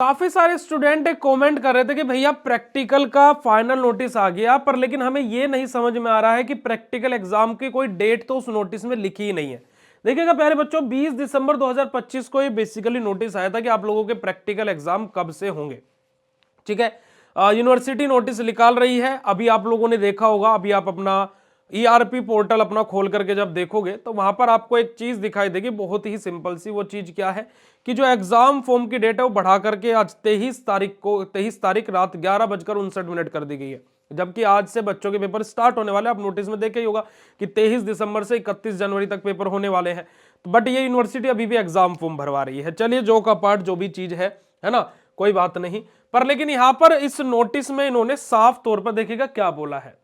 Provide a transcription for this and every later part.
काफी सारे स्टूडेंट एक कमेंट कर रहे थे कि भैया प्रैक्टिकल का फाइनल नोटिस आ गया, पर लेकिन हमें यह नहीं समझ में आ रहा है कि प्रैक्टिकल एग्जाम की कोई डेट तो उस नोटिस में लिखी ही नहीं है। देखिएगा प्यारे बच्चों, 20 दिसंबर 2025 को ये बेसिकली नोटिस आया था कि आप लोगों के प्रैक्टिकल एग्जाम कब से होंगे। ठीक है, यूनिवर्सिटी नोटिस निकाल रही है। अभी आप लोगों ने देखा होगा, अभी आप अपना ईआरपी पोर्टल अपना खोल करके जब देखोगे तो वहां पर आपको एक चीज दिखाई देगी, बहुत ही सिंपल सी। वो चीज क्या है कि जो एग्जाम फॉर्म की डेट है वो बढ़ा करके आज 23 तारीख रात 11:59 कर दी गई है, जबकि आज से बच्चों के पेपर स्टार्ट होने वाले। आप नोटिस में देखे ही होगा कि 23 दिसंबर से 31 जनवरी तक पेपर होने वाले हैं। बट ये यूनिवर्सिटी अभी भी एग्जाम फॉर्म भरवा रही है। चलिए, जो का पार्ट जो भी चीज है ना, कोई बात नहीं। पर लेकिन यहां पर इस नोटिस में इन्होंने साफ तौर पर देखिएगा क्या बोला है।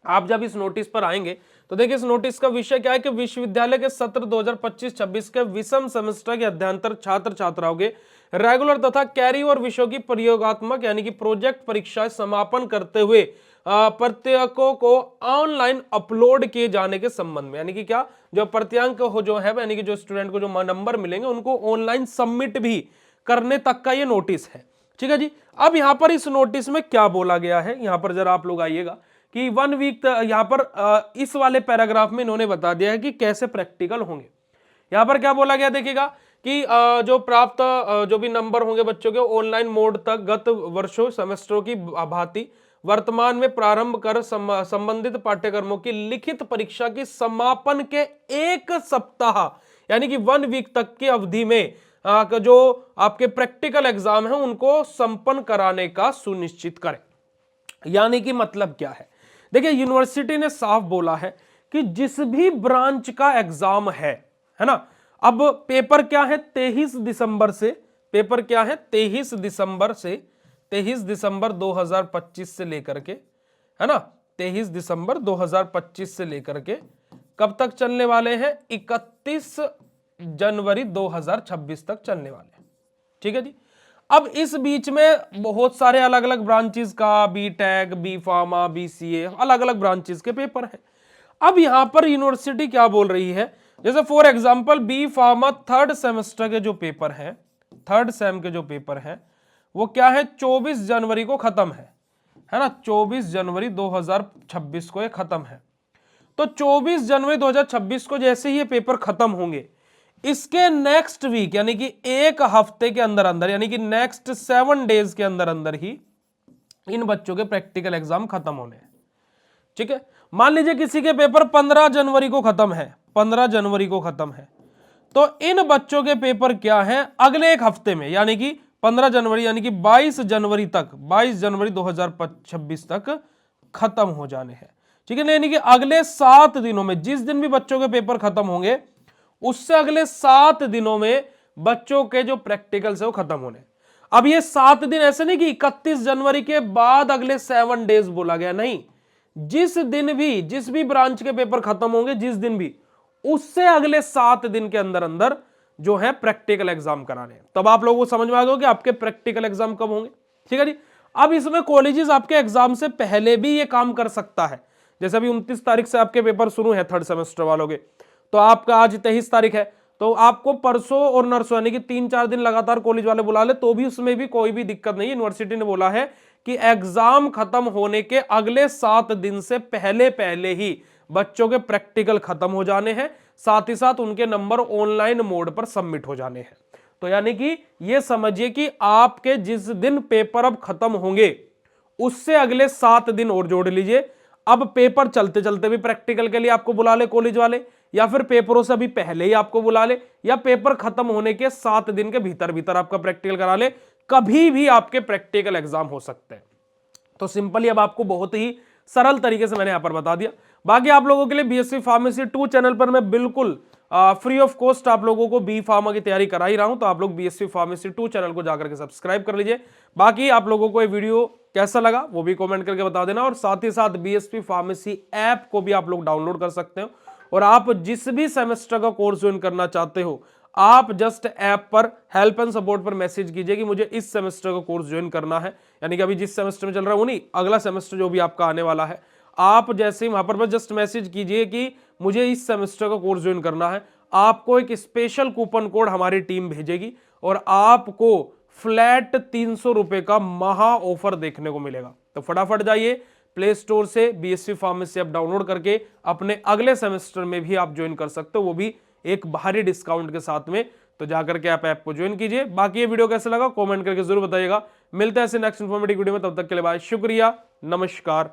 आप जब इस नोटिस पर आएंगे तो देखिए, इस नोटिस का विषय क्या है कि विश्वविद्यालय के सत्र 2025-26 के विषम सेमेस्टर के अध्ययनतर छात्र छात्राओं के रेगुलर तथा कैरी और विषयों की प्रयोगात्मक यानी कि प्रोजेक्ट परीक्षाएं समापन करते हुए प्रत्येकों को ऑनलाइन अपलोड किए जाने के संबंध में, यानी कि क्या, जो प्रत्यांक हो जो है, यानी कि जो स्टूडेंट को जो नंबर मिलेंगे उनको ऑनलाइन सबमिट भी करने तक का ये नोटिस है। ठीक है जी। अब यहां पर इस नोटिस में क्या बोला गया है, यहां पर जरा आप लोग आइएगा कि 1 वीक यहां पर इस वाले पैराग्राफ में इन्होंने बता दिया है कि कैसे प्रैक्टिकल होंगे। यहां पर क्या बोला गया देखिएगा कि जो प्राप्त जो भी नंबर होंगे बच्चों के ऑनलाइन मोड तक गत वर्षों सेमेस्टरों की भांति वर्तमान में प्रारंभ कर संबंधित पाठ्यक्रमों की लिखित परीक्षा की समापन के 1 सप्ताह यानी कि 1 वीक तक की अवधि में जो आपके प्रैक्टिकल एग्जाम है उनको संपन्न कराने का सुनिश्चित करें। यानी कि मतलब क्या है, देखिए यूनिवर्सिटी ने साफ बोला है कि जिस भी ब्रांच का एग्जाम है ना, अब पेपर क्या है 23 दिसंबर से, पेपर क्या है 23 दिसंबर 2025 से लेकर के, है ना, 23 दिसंबर 2025 से लेकर के कब तक चलने वाले हैं, 31 जनवरी 2026 तक चलने वाले हैं। ठीक है जी। अब इस बीच में बहुत सारे अलग अलग ब्रांचेस का, B tech, B pharma, BCA, अलग अलग ब्रांचेस के पेपर है। अब यहां पर यूनिवर्सिटी क्या बोल रही है, जैसे for example B pharma third semester के जो पेपर हैं, थर्ड सेम के जो पेपर हैं वो क्या है 24 जनवरी को खत्म है ना, 24 जनवरी 2026 को ये खत्म है। तो 24 जनवरी 2026 को जैसे ही ये पेपर खत्म होंगे, इसके नेक्स्ट वीक यानी कि एक हफ्ते के अंदर अंदर, यानी कि नेक्स्ट 7 डेज के अंदर अंदर ही इन बच्चों के प्रैक्टिकल एग्जाम खत्म होने हैं। ठीक है, मान लीजिए किसी के पेपर 15 जनवरी को खत्म है, 15 जनवरी को खत्म है, तो इन बच्चों के पेपर क्या है अगले एक हफ्ते में, यानी कि 15 जनवरी यानी कि 22 जनवरी तक, 22 जनवरी 2026 तक खत्म हो जाने हैं। ठीक है ना, यानी कि अगले 7 दिनों में, जिस दिन भी बच्चों के पेपर खत्म होंगे उससे अगले 7 दिनों में बच्चों के जो प्रैक्टिकल्स है वो खत्म होने। अब ये 7 दिन ऐसे नहीं कि 31 जनवरी के बाद अगले 7 डेज बोला गया, नहीं, जिस दिन भी, जिस भी ब्रांच के पेपर खत्म होंगे जिस दिन भी, उससे अगले 7 दिन के अंदर अंदर जो है प्रैक्टिकल एग्जाम कराने हैं। तब आप लोगों को समझ में आ गया कि आपके प्रैक्टिकल एग्जाम कब होंगे। ठीक है जी। अब इसमें कॉलेजेस आपके एग्जाम से पहले भी ये काम कर सकता है। जैसे अभी 29 तारीख से आपके पेपर शुरू है थर्ड सेमेस्टर वालों के, तो आपका आज 23 तारीख है, तो आपको परसों और नरसों यानी कि 3-4 दिन लगातार कॉलेज वाले बुला ले तो भी उसमें भी कोई भी दिक्कत नहीं। यूनिवर्सिटी ने बोला है कि एग्जाम खत्म होने के अगले 7 दिन से पहले पहले ही बच्चों के प्रैक्टिकल खत्म हो जाने हैं, साथ ही साथ उनके नंबर ऑनलाइन मोड पर सबमिट हो जाने हैं। तो यानी कि ये समझिए कि आपके जिस दिन पेपर अब खत्म होंगे उससे अगले 7 दिन और जोड़ लीजिए। अब पेपर चलते चलते भी प्रैक्टिकल के लिए आपको बुला ले कॉलेज वाले, या फिर पेपरों से अभी पहले ही आपको बुला ले, या पेपर खत्म होने के 7 दिन के भीतर भीतर आपका प्रैक्टिकल करा ले, कभी भी आपके प्रैक्टिकल एग्जाम हो सकते हैं। तो सिंपली अब आपको बहुत ही सरल तरीके से मैंने यहां पर बता दिया। बाकी आप लोगों के लिए बीएससी फार्मेसी 2 चैनल पर मैं बिल्कुल फ्री ऑफ कॉस्ट आप लोगों को बी फार्मा की तैयारी करा ही रहा हूं, तो आप लोग बीएससी फार्मेसी 2 चैनल को जाकर के सब्सक्राइब कर लीजिए। बाकी आप लोगों को ये वीडियो कैसा लगा वो भी कमेंट करके बता देना, और साथ ही साथ बीएसपी फार्मेसी ऐप को भी आप लोग डाउनलोड कर सकते हो, और आप जिस भी सेमेस्टर का कोर्स ज्वाइन करना चाहते हो आप जस्ट ऐप पर हेल्प एंड सपोर्ट पर मैसेज कीजिए कि मुझे इस सेमेस्टर का कोर्स ज्वाइन करना है, यानी कि अभी जिस सेमेस्टर में चल रहा है वो नहीं, अगला सेमेस्टर जो भी आपका आने वाला है, आप जैसे ही वहां पर बस जस्ट मैसेज कीजिए कि मुझे इस सेमेस्टर का कोर्स ज्वाइन करना है, आपको एक स्पेशल कूपन कोड हमारी टीम भेजेगी और आपको फ्लैट 300 रुपए का महा ऑफर देखने को मिलेगा। तो फटाफट जाइए प्ले स्टोर से बीएससी फार्मेसी ऐप डाउनलोड करके अपने अगले सेमेस्टर में भी आप ज्वाइन कर सकते हो, वो भी एक भारी डिस्काउंट के साथ में। तो जाकर के आप ऐप को ज्वाइन कीजिए। बाकी ये वीडियो कैसा लगा कमेंट करके जरूर बताइएगा। मिलते हैं ऐसे नेक्स्ट इन्फॉर्मेटिव वीडियो में, तब तक के लिए बाय, शुक्रिया, नमस्कार।